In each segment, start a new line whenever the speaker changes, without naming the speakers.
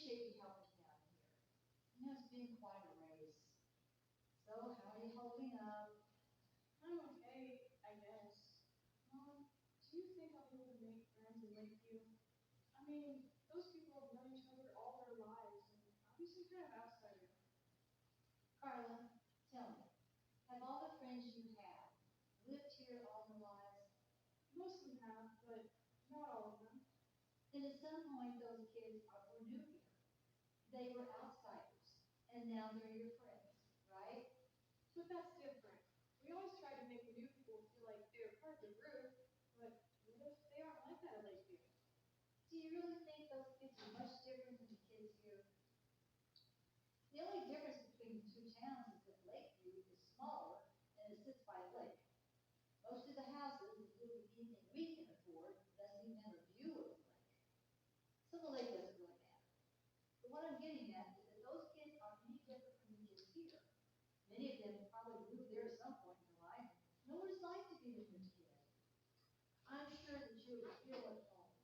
appreciate you helping me out here. It's been quite a race. So, how are you holding up?
I'm okay, I guess. Mom, do you think I'll be able to make friends in Lakeview? I mean, those people have known each other all their lives, and obviously kind of outsider.
Carla, tell me, have all the friends you have lived here all their lives?
Most of them have, but not all of them.
Then at some point, those kids were new here. They were outsiders, and now they're your friends, right?
But that's different. We always try to make the new people feel like they're part of the group, but what if they aren't like that at Lakeview?
Do you really think those kids are much different than the kids here? The only difference between the two towns is that Lakeview is smaller and it sits by a lake. Most of the houses include anything we can afford, doesn't even have a view of the lake. So the lake doesn't really matter. But what I'm getting at is that those kids aren't any different from the kids here. Many of them probably moved there at some point in their life. Know what it's like to be a new kid. I'm sure that you would feel at home.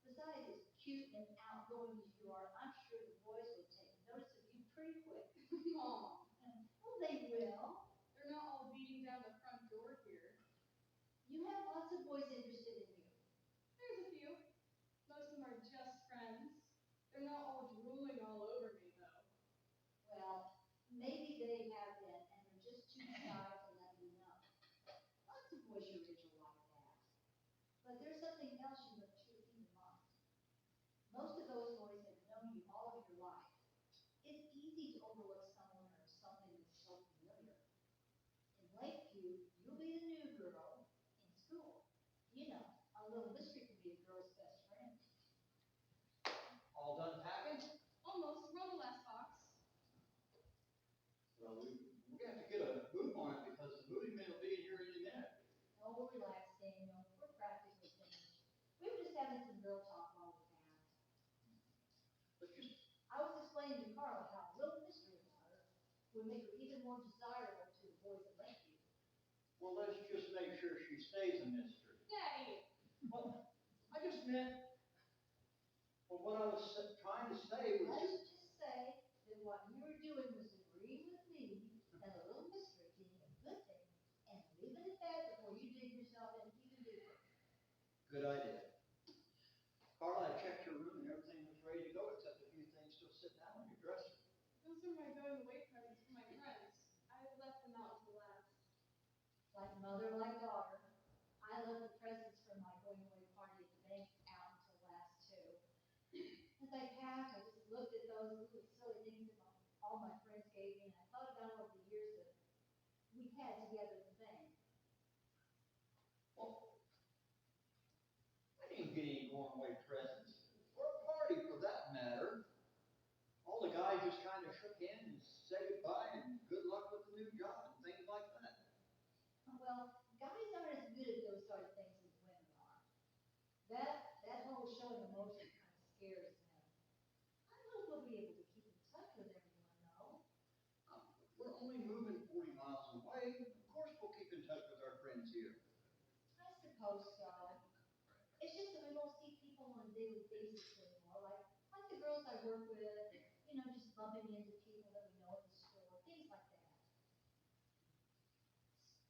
Besides, as cute and outgoing as you are, I'm sure the boys will take notice of you pretty quick.
Mom,
Well, they will.
they're not all beating down the front door here.
You have lots of boys interested in you.
There's a few. Most of them are just friends. They're not all drooling all over me, though.
Well, maybe they have been, and they're just too shy to let you know. Lots of boys your age are like that. But there's something else you must keep in mind. Most of those boys have known you all of your life. It's easy to overlook someone or something that's so familiar. In Lakeview, you'll be the new girl in school. You know, a little mystery can be a girl's best friend.
All done packing?
Almost. We're on the last box.
Well, we have to get a move on it because the moving men will be in here any minute.
Oh, relax, Daniel. We're practically finished. We were just having some girl talk while we passed.
Let's just,
I was explaining to Carla how a little mystery about her would make her even more desirable to the boys at Lakeview.
well, let's just make sure she stays a mystery.
Daddy!
Well, I just meant, well, what I was trying to say was
Let's
just,
just say that what you were doing was agreeing with me and a little mystery being a good thing, and leave it at that before you dig yourself in even deeper.
good idea. Carla, I checked your room and everything was ready to go except a few things still sitting out on your dresser.
Those are my going away presents for my friends. I left them out until last.
Like mother, like daughter. I left the presents from my going away party at the bank out until last too. As I packed, I just looked at those little silly things that all my friends gave me, and I thought about over the years that we've had together at the bank.
Well, I didn't get any going away presents. Or a party for that matter. All the guys just kind of shook hands and said goodbye and good luck with the new job and things like that.
Well, guys aren't as good at those sort of things as women are. That whole showing emotion kind of scares them. I hope we'll be able to keep in touch with everyone, though.
We're only moving 40 miles away. Of course we'll keep in touch with our friends here.
I suppose so. It's just that we won't see people on a daily basis anymore, like the girls I work with, just bumping into people that we know at the store, things like that.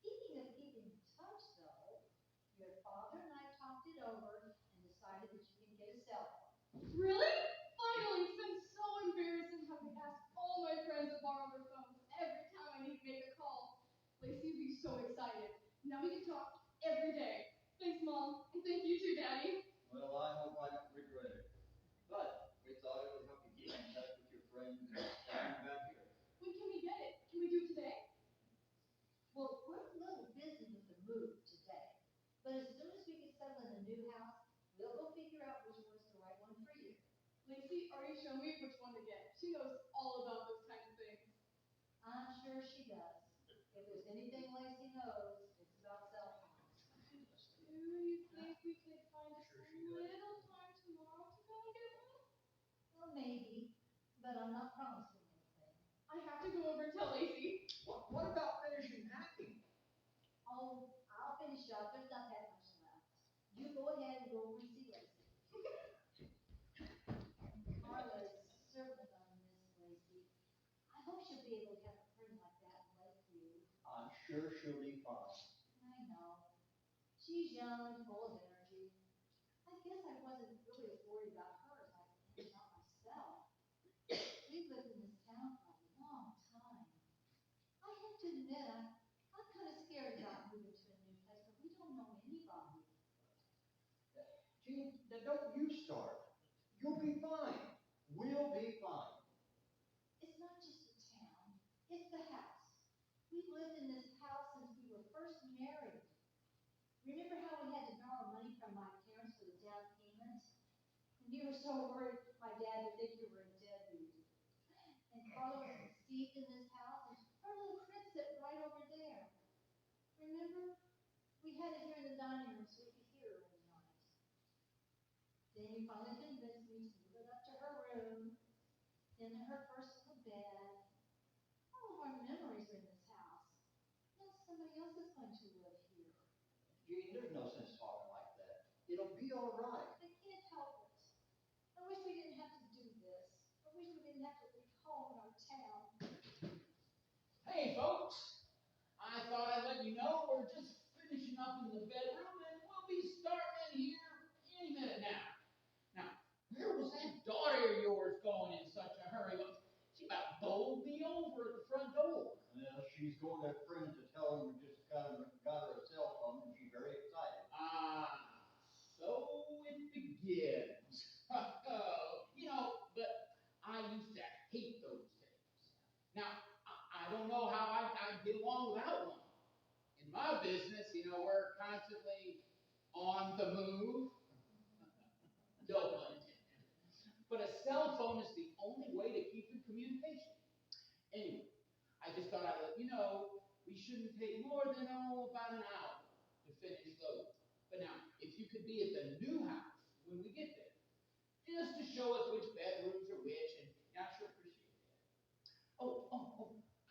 Speaking of keeping in touch, though, your father and I talked it over and decided that you can get a cell phone.
Really? Finally! It's been so embarrassing having to ask all my friends to borrow their phones every time I need to make a call. Lacey would be so excited. Now we can talk every day. Thanks, Mom. And thank you too, Daddy.
Well, I hope I don't regret it. But we thought it would help you keep in touch with your friends down back here.
When can we get it? Can we do it today?
Well, we're a little busy with the move today, but as soon as we get settled in the new house, we'll go figure out which one's the right one for you.
Lacey already showed me which one to get. She knows all about those kind of things.
I'm sure she does. If there's anything Lacey knows, it's about cell phones.
Do you think we could find just
Sure
a
she does.
little time tomorrow to go and get one?
Well, maybe, but I'm not promising anything.
I have to go over and tell Lacey.
What about finishing packing?
Oh, I'll finish up. There's not that much left. You go ahead and go over and see Lacey. Carla is be able to have a friend like that in Lakeview.
I'm sure she'll be fine.
I know. She's young and full of energy. I guess I wasn't really as worried about her as I am about myself. We've lived in this town for a long time. I have to admit, I'm kind of scared about moving to a new place where we don't know anybody.
Gene, now don't you start. You'll be fine. We'll be fine.
It's not just the town, it's the house. We've lived in this house since we were first married. Remember how we had to borrow money from my parents for the down payment? And you were so worried my dad would think you were a deadbeat. And Carla was conceived in this house, and our little crib sit right over there. Remember? We had it here in the dining room so we could hear her every night. Then you finally convinced me to move it up to her room, then to her first little bed. All of our memories are in this house. Now somebody else is going to live here.
Gene, there's no sense talking like that. It'll be all right.
I can't help it. I wish we didn't have to do this. I wish we didn't have to leave home in our town.
Hey, folks. I thought I'd let you know we're just finishing up in the bedroom and we'll be starting in here any minute now. Now, where was that daughter of yours going in such a hurry? She about bowled me over at the front door.
Well, she's going to a friend to tell her we just got her a cell phone, and she's very excited.
So it begins. But I used to hate those days. Now, I don't know how I'd get along without one. In my business, we're constantly on the move. No pun intended. But a cell phone is the only way to keep in communication. Anyway, I just thought I'd let you know we shouldn't take more than, about an hour to finish loading. But now, if you could be at the new house when we get there, just to show us which bedrooms are which, and I sure appreciate that. Oh,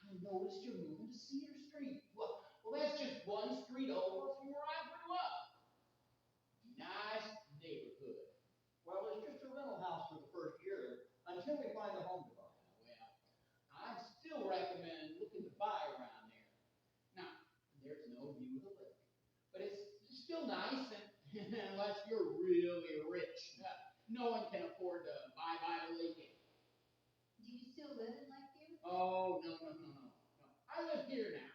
I noticed you're moving to Cedar Street. Well, that's just one street over from where I grew up. Nice neighborhood.
Well, it's just a rental house for the first year until we find a home to buy.
Well, I'd still recommend looking to buy around there. Now, there's no view of the lake, but it's still nice, and unless you're really rich, no one can afford to buy by the lake.
Do you still live in Lakeview?
Oh, no. I live here now.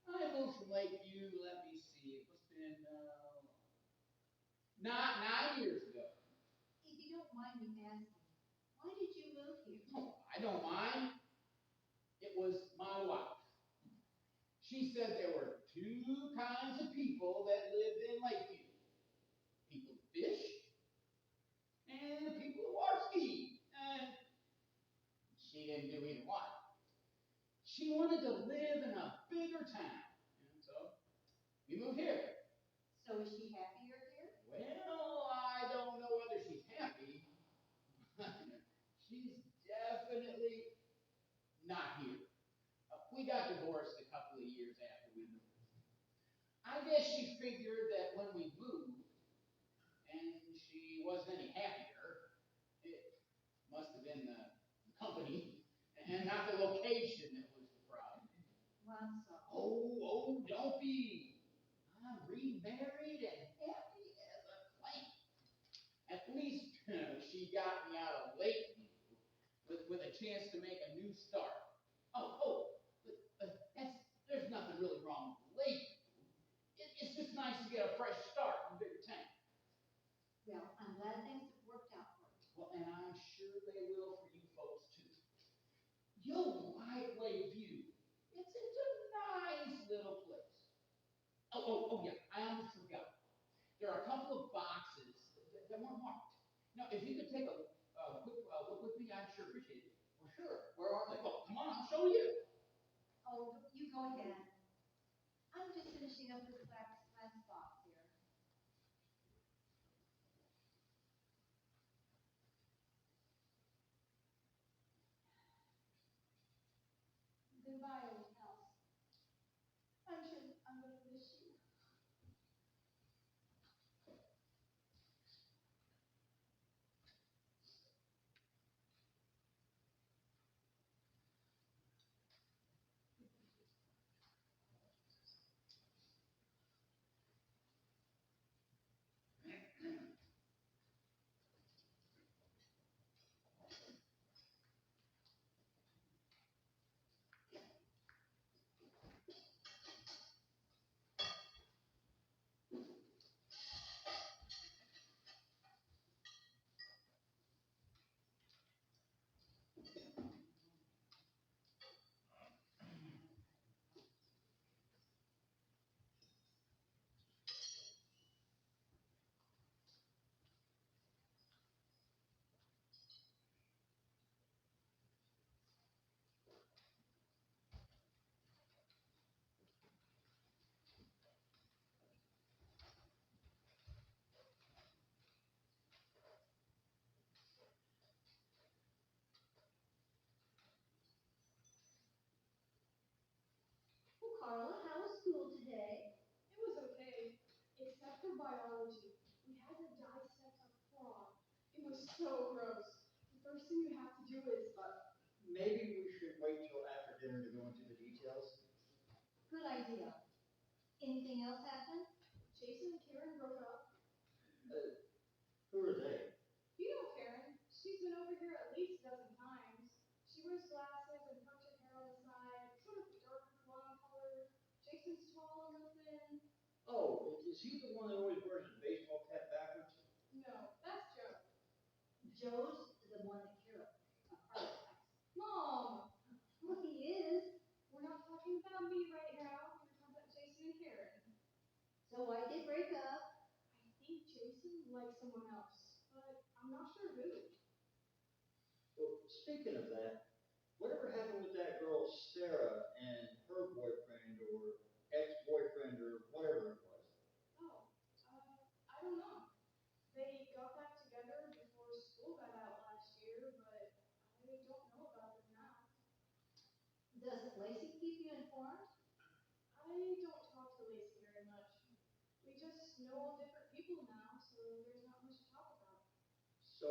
I moved from Lakeview, let me see, it must have been, not 9 years ago.
If you don't mind me asking, why did you move here?
Oh, I don't mind. It was my wife. She said there were two kinds of people that lived in Lakeview. People who fish and the people who are ski. And she didn't do either one. She wanted to live in a bigger town. And so we moved here.
So is she happier here?
Well, I don't know whether she's happy. She's definitely not here. We got divorced a couple of years after we moved. I guess she figured that when we moved, and she wasn't any happier, it must have been the company and not the location that was the problem.
Well, I'm sorry.
Oh, don't be. I'm remarried and happy as a clam. At least she got me out of Lakeview with a chance to make a new start. There's nothing really wrong with Lakeview. It's just nice to get a fresh start in a bigger town.
Well, I'm glad things have worked out for you.
Well, and I'm sure they will for you folks too. You'll like Lakeview. It's a nice little place. Oh yeah, I almost forgot. There are a couple of boxes that weren't marked. Now, if you could take a quick look with me, I'd sure appreciate it.
Well, sure. Where are they?
Well, come on, I'll show you.
Oh, you go ahead. I'm just finishing up this last box here. Goodbye, old house. I'm sure I'm going to miss you.
for biology, we had to dissect a frog. It was so gross. The first thing you have to do is
Maybe we should wait till after dinner to go into the details.
Good idea. Anything else happen?
Jason and Karen broke up.
Who are they?
You know Karen. She's been over here at least a dozen times. She wears glasses and parts her hair on the side, sort of dark blonde color. Jason's tall and thin.
Oh, is he the one that always wears his baseball cap backwards?
No, that's Joe.
Joe's the one that Carla likes.
Mom!
Well, he is.
We're not talking about me right now. We're talking about Jason and Karen.
So I did break up.
I think Jason likes someone else, but I'm not sure who.
Well, speaking of that, whatever happened with that girl Sarah and her boyfriend or ex-boyfriend or whatever it was?
Oh, I don't know. They got back together before school got out last year, but I don't know about them now.
Doesn't Lacey keep you informed?
I don't talk to Lacey very much. We just know all different people now, so there's not much to talk about.
So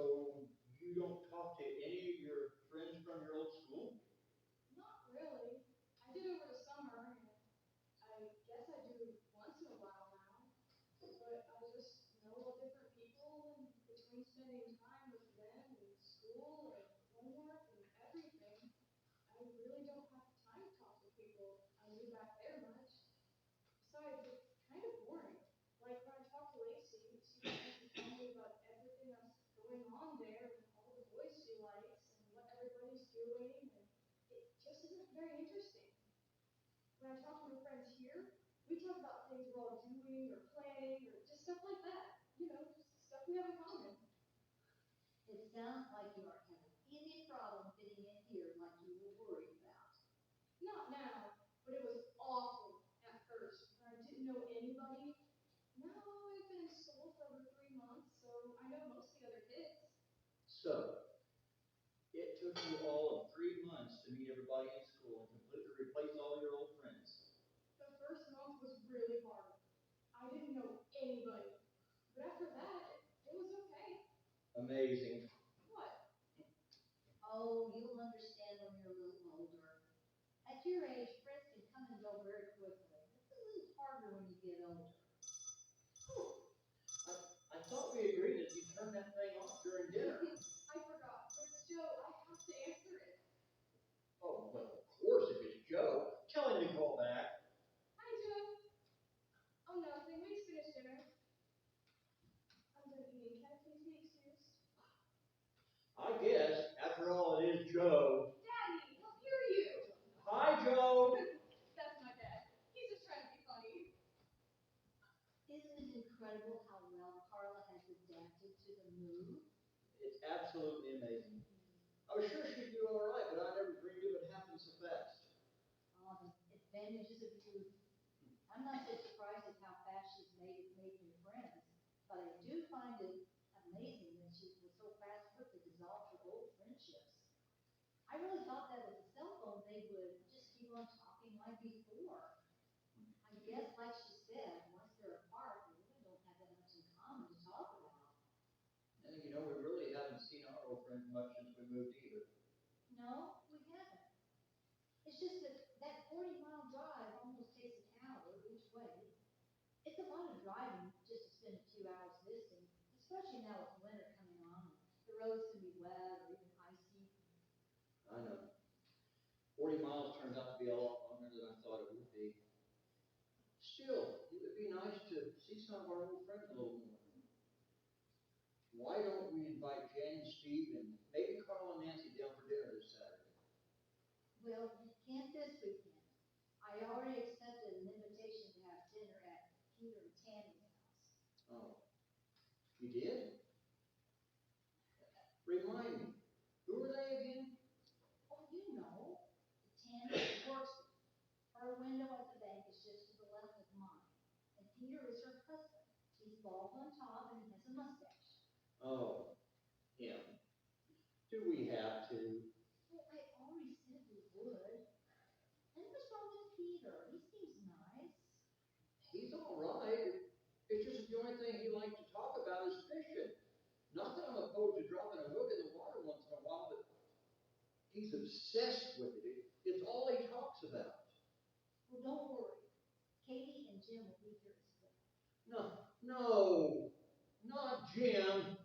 you don't talk to any of your friends from your old school?
Not really. I did over the summer, and I guess I do once in a while now. But I just know all different people, and between spending time with them and school and homework and everything, I really don't have time to talk to people I knew back there much. Besides, it's kind of boring. Like when I talk to Lacey, she tends to tell me about everything that's going on there and all the boys she likes and what everybody's doing, and it just isn't very interesting. When I talk to my friends here, we talk about things we're all doing or playing or just stuff like that. You know, just stuff we have in common.
It sounds like you aren't having any problem fitting in here like you were worried about.
Not now, but it was awful at first when I didn't know anybody. Now I've been in school for over 3 months, so I know most of the other kids.
So, it took you all of 3 months to meet everybody in school and completely replace all your old friends.
The first month was really hard. I didn't know anybody. But after that, it was okay.
Amazing.
What?
Oh, you'll understand when you're a little older. At your age, friends can come and go very quickly. It's a little harder when you get older.
I thought we agreed that you turned that thing off during dinner.
I forgot. But it's Joe. I have to answer it.
Oh, well, of course, if it's Joe, tell him to call back.
Hi, Joe. Oh, nothing. We just finished dinner. I'm done eating. Can I please be excused?
I guess, after all, it is Joe.
Daddy, how dare you?
Hi, Joe.
That's my dad. He's just trying to be funny.
Isn't it incredible how well Carla has adapted to the move?
It's absolutely amazing. I was sure she'd do all right, but I never dreamed it would happen so fast.
The advantages of youth. I'm not so surprised at how fast she's made new friends, but I do find it amazing that she was so fast quick to dissolve her old friendships. I really thought that with the cell phone they would just keep on talking like before. I guess, like she said, once they're apart, they really don't have that much in common to talk about.
And you know, we really haven't seen our old friends much since we moved either.
No, we haven't. It's just that 40-mile drive almost takes an hour each way. It's a lot of driving just to spend a few hours listening, especially now with winter coming on. The roads can be wet or even icy.
I know. 40 miles turns out to be a lot longer than I thought it would be. Still, it would be nice to see some of our old friends a little more. Why don't we invite Jen, Steve, and maybe Carl and Nancy down for dinner this Saturday?
Well, we can't this weekend. I already accepted an invitation to have dinner at Peter and Tammy's house.
Oh, you did? Remind me, who are they again?
Oh, you know, Tammy works with me. Her window at the bank is just to the left of mine. And Peter is her husband. He's bald on top and he has a mustache.
Oh, him. Do we have to?
Well, I already said we would. And what's wrong with Peter? He seems nice.
He's all right. It's just the only Jim.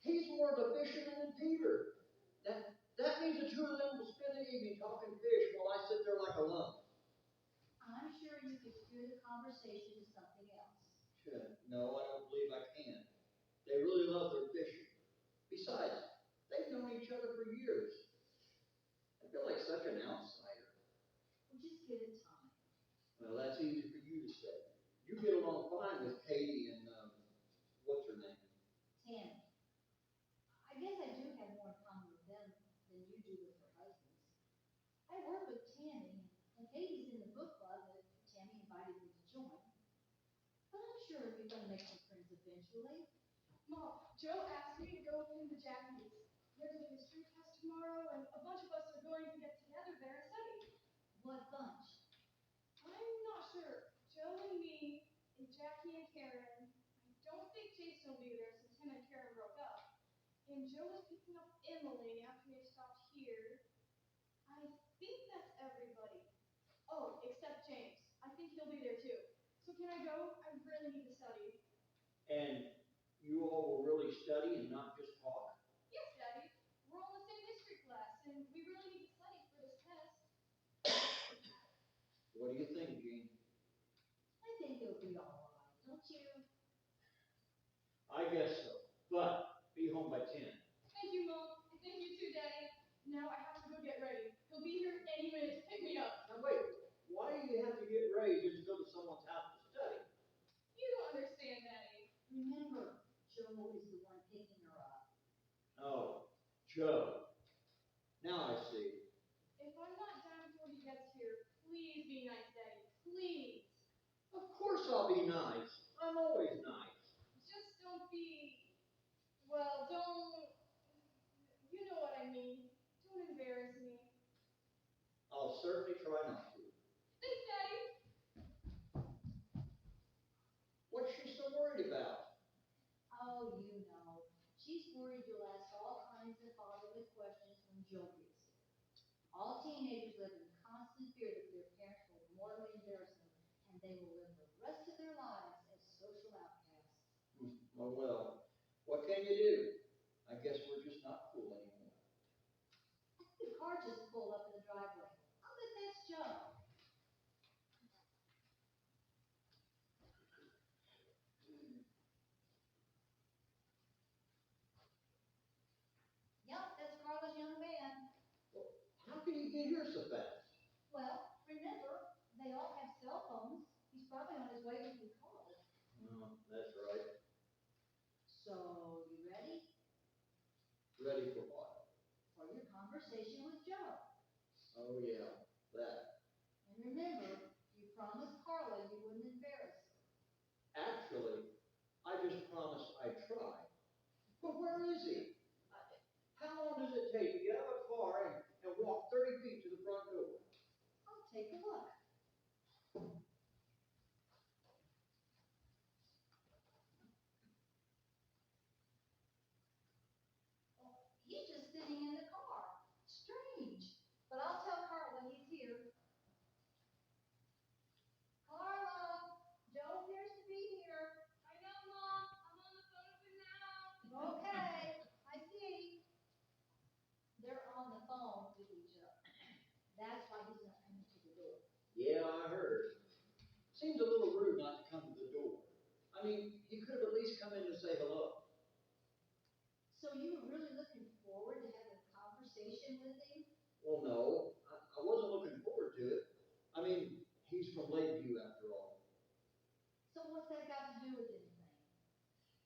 He's more of a fisherman than Peter. That means the two of them will spend the evening talking fish while I sit there like a lump.
I'm sure you could steer the conversation to something else.
No, I don't believe I can. They really love their fishing. Besides, they've known each other for years. I feel like such an outsider.
We'll just give it time.
Well, that's easy for you to say. You get along fine with Katie and, what's her name?
Tammy. I guess I do have more in common with them than you do with her husbands. I work with Tammy, and Katie's in the book club that Tammy invited me to join. But I'm sure you're going to make some friends eventually.
Mom, Joe asked me to go with him to Jackie's. There's a history test tomorrow, and a bunch of us are going to get together there and study.
What bunch?
I'm not sure. Joe and me, and Jackie and Karen. I don't think Jason will be there since him and Karen broke up. And Joe is picking up Emily after we have stopped here. I think that's everybody. Oh, except James. I think he'll be there too. So can I go? I really need to study.
And you all will really study and not just talk?
Yes, Daddy. We're all in the same history class, and we really need to study for this test.
What do you think, Gene?
I think it'll be all right, don't you?
I guess so. But be home by 10.
Thank you, Mom. And thank you too, Daddy. Now I have to go get ready. He'll be here any minute to pick me up.
Now wait, why do you have to get ready just to go to someone's house to study?
You don't understand, Daddy.
Remember, Joe is the one picking her up.
Oh, Joe. Now I see.
If I'm not done before he gets here, please be nice, Daddy. Please.
Of course I'll be nice. I'm always nice.
Just don't be. Well, don't. You know what I mean. Don't embarrass me.
I'll certainly try not to.
Thanks, Daddy.
What's she so worried about?
Oh, you know. She's worried you'll ask all kinds of fatherly questions when Joe gets here. All teenagers live in constant fear that their parents will mortally embarrass them, and they will live the rest of their lives as social outcasts.
Well, what can you do? I guess we're just not cool anymore.
The car just pulled up in the driveway. I'll bet that's Joe. Yep, that's Carla's young man.
How can you get here so fast?
Well, remember, they all have cell phones. He's probably on his way when you called.
That's right.
So, you ready?
Ready for what?
For your conversation with Joe.
Oh yeah, that.
And remember, you promised Carla you wouldn't embarrass her.
Actually, I just promised I'd try. But where is he? How long does it take to get out of a car and walk 30 feet to the front door?
I'll take a look. Oh, he's just sitting in the car. Strange. But I'll tell Carla he's here. Carla, Joe appears to be here.
I know, Mom. I'm on the phone with him now.
Okay, I see. They're on the phone with each other. That's why he's not coming to the door.
Yeah, I heard. Seems a little rude not to come to the door. I mean, he could have at least come in to say hello.
So you were really looking forward to having a conversation with him?
Well, no, I wasn't looking forward to it. I mean, he's from Lakeview after all.
So what's that got to do with anything?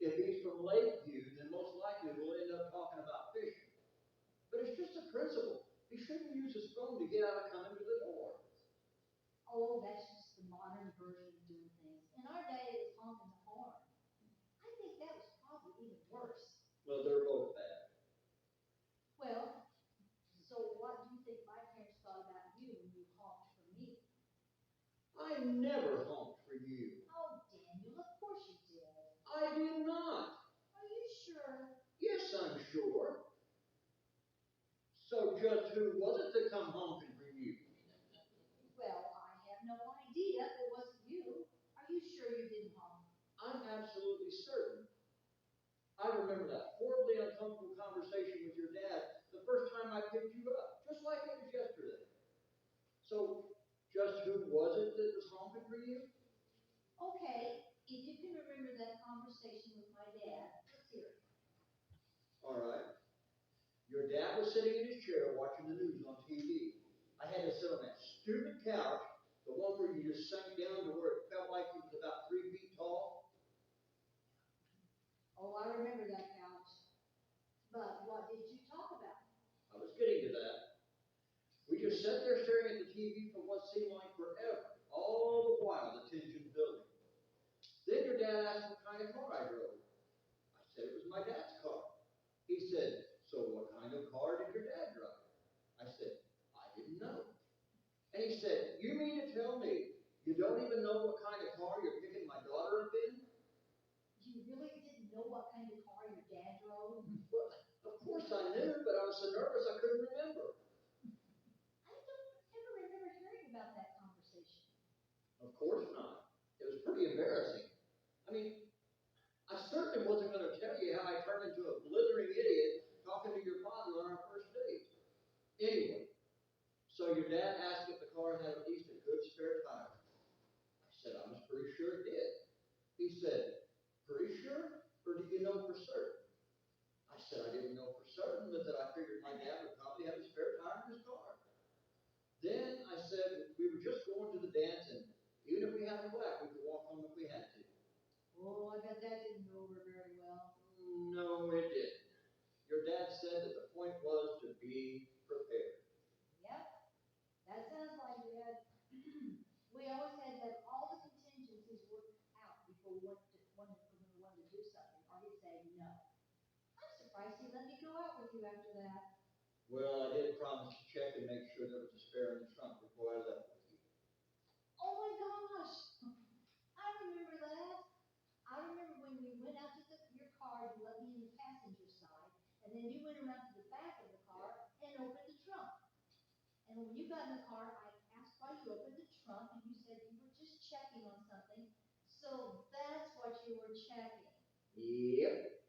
If he's from Lakeview, then most likely we'll end up talking about fishing. But it's just a principle. He shouldn't use his phone to get out of coming to the door.
Oh, that's just the modern version of doing things. In our day, it was honking the horn. I think that was probably even worse.
Well, they're both bad.
Well, so what do you think my parents thought about you when you honked for me?
I never honked for you.
Oh, Daniel, of course you did.
I did not.
Are you sure?
Yes, I'm sure. So just who was it that come honking for you?
Well, I have no idea if it wasn't you. Are you sure you didn't honk?
I'm absolutely certain I remember that horribly uncomfortable conversation with your dad the first time I picked you up, just like it was yesterday. So, just who was it that was honking for you?
Okay, if you can remember that conversation with my dad, let's hear it.
All right. Your dad was sitting in his chair watching the news on TV. I had to sit on that stupid couch, the one where you just sank down to where it felt like it was about 3 feet tall.
Oh, I remember that couch. But what did you talk about?
I was getting to that. We just sat there staring at the TV for what seemed like forever, all the while the tension building. Then your dad asked what kind of car I drove. I said it was my dad's car. He said, so what kind of car did your dad drive? I said, I didn't know. And he said, you mean to tell me you don't even know what kind of car you're picking my daughter up in?
You really didn't know what kind of car your dad drove?
Well, of course I knew, but I was so nervous I couldn't remember.
I don't ever remember hearing about that conversation.
Of course not. It was pretty embarrassing. I mean, I certainly wasn't going to tell you how I turned into a blithering idiot talking to your father on our first date. Anyway, so your dad asked if the car had at least a good spare tire. I said I was pretty sure it did. He said, pretty sure? Or do you know for certain? I said I didn't know for certain, but that I figured my dad would probably have a spare tire in his car. Then I said we were just going to the dance, and even if we had a flat, we could walk home if we had to.
Oh, I bet that didn't go over very well.
No, it didn't. Your dad said that the point was to be prepared.
Yep, that sounds like we had, we always had to have all the contingencies worked out before we wanted to do something, or he'd say no. I'm surprised he let me go out with you after that.
Well, I did promise to check and make sure there was a spare in the trunk before I left with you.
Oh my gosh, I remember that. I remember when we went out to your car, you let me in the passenger side, and then you went around to the back of the car and opened the trunk. And when you got in the car, I asked why you opened the trunk, and you said you were just checking on something. So that's what you were checking.
Yep.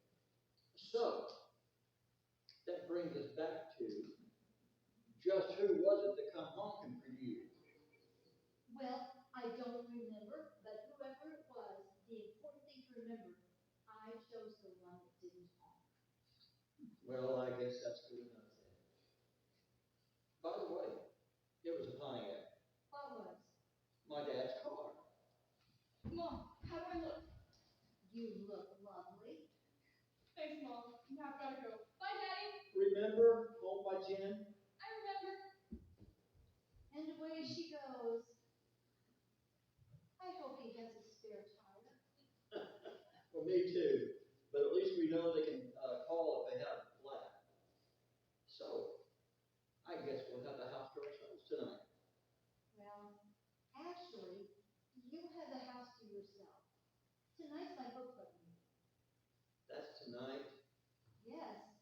So, that brings us back to just who was it that come honking for you?
Well, I don't remember, but whoever it was, the important thing to remember, I chose the one that didn't honk.
Well, I guess that's good enough then. By the way, it was a Pontiac,
What was?
my dad's car.
Mom, how do I look?
You look lovely.
Thanks, Mom. Now I've gotta go. Bye, Daddy.
Remember, home by 10?
I remember.
And away she goes. I hope he has a spare tire.
Well, me too. But at least we know they can call if they have a flat. So, I guess we'll have the house to ourselves tonight.
Well, actually, you'll have the house to yourself. Tonight's my book club meeting.
That's tonight.
Yes.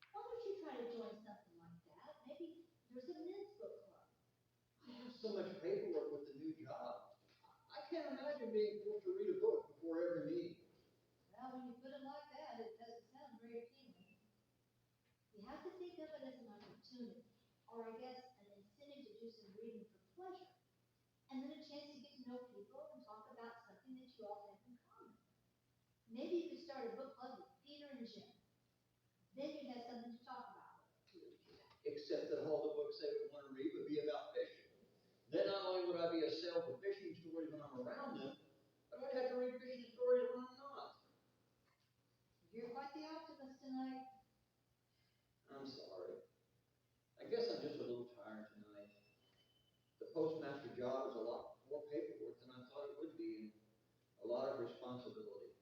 Why don't you try to join something like that? Maybe there's a men's book club.
I have so much paperwork with the new job. I can't imagine being forced to read a book before every meeting.
Well, when you put it like that, it doesn't sound very appealing. You have to think of it as an opportunity, or I guess an incentive to do some reading for pleasure, and then a chance to get to know people and talk about something that you all have in common. Maybe you could start a book club with Peter and Jim. Then you'd have something to talk about.
Except that all the books they would want to read would be about fishing. Then not only would I be a sale for fishing stories when I'm around them, but I'd have to read fishing stories when I'm not.
You're quite the optimist tonight.
I'm sorry. I guess I'm just a little tired tonight. The postmaster job is a lot more paperwork than I thought it would be, and a lot of responsibility.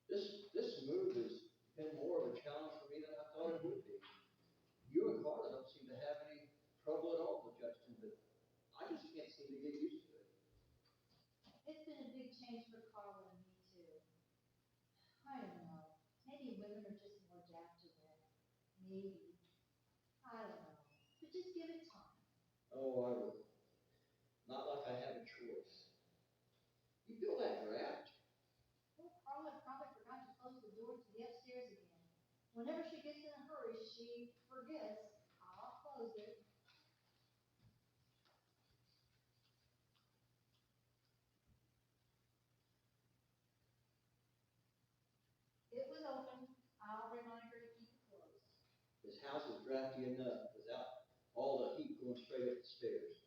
This move has been more of a challenge for me than I thought it would be. You and Carla don't seem to have any trouble at all adjusting, but I just can't seem to get used to it.
It's been a big change for Carla and me too. I don't know. Maybe women are just more adaptable. Maybe. I don't know. But just give it time.
Oh, I will. Not like I have a choice. You feel that draft?
Well, Carla probably forgot to close the door to the upstairs again. Whenever she gets in a hurry, she forgets. I'll close it. It was open. I'll remind her to keep it closed.
This house is drafty enough without all the heat going straight up the stairs.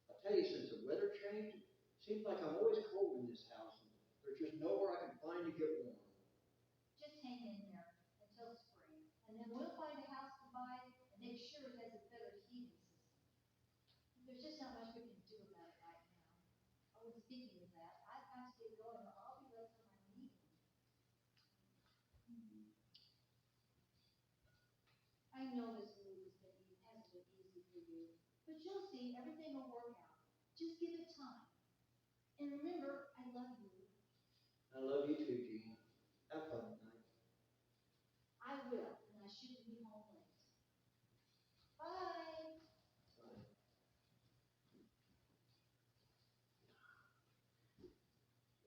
I tell you, since the weather changed, it seems like I'm always cold in this house. There's just nowhere I can find to get warm.
Just hang in there until spring, and then we'll find a house to buy and make sure it has a better heating system. There's just not much we can do about it right now. Oh, and speaking of that, I've got to get going or I'll be late for my meeting. I know this move hasn't been easy for you, but you'll see everything will work out. Just give it time. And remember, I love you.
I love you too, Jean. Have fun tonight.
I will, and I shouldn't be home late. Bye.
Bye.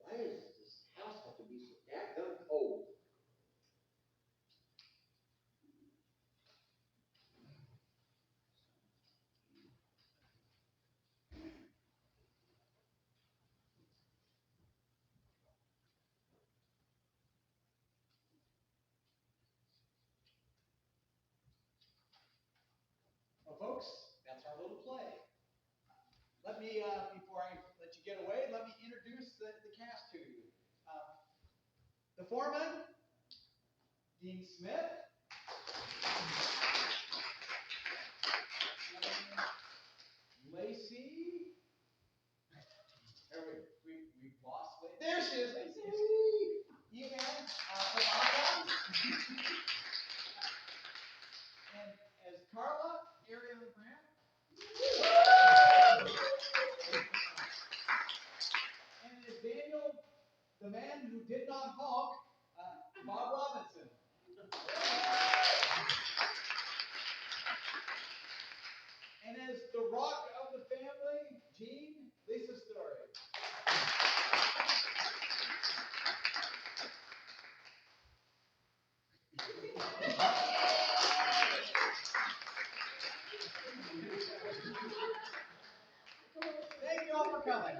Why does this house have to be so daggone cold?
Well, folks, that's our little play. Let me, before I let you get away, let me introduce the cast to you. The foreman, Dean Smith. Lacey. We've lost Lacey. There she is, Lacey. Ian, Obama. And as Carla, Ariana Grant. And as Daniel, the man who did not honk, Bob Robinson. And as the rock of the family, Jean, Lisa Story. Thank you all for coming.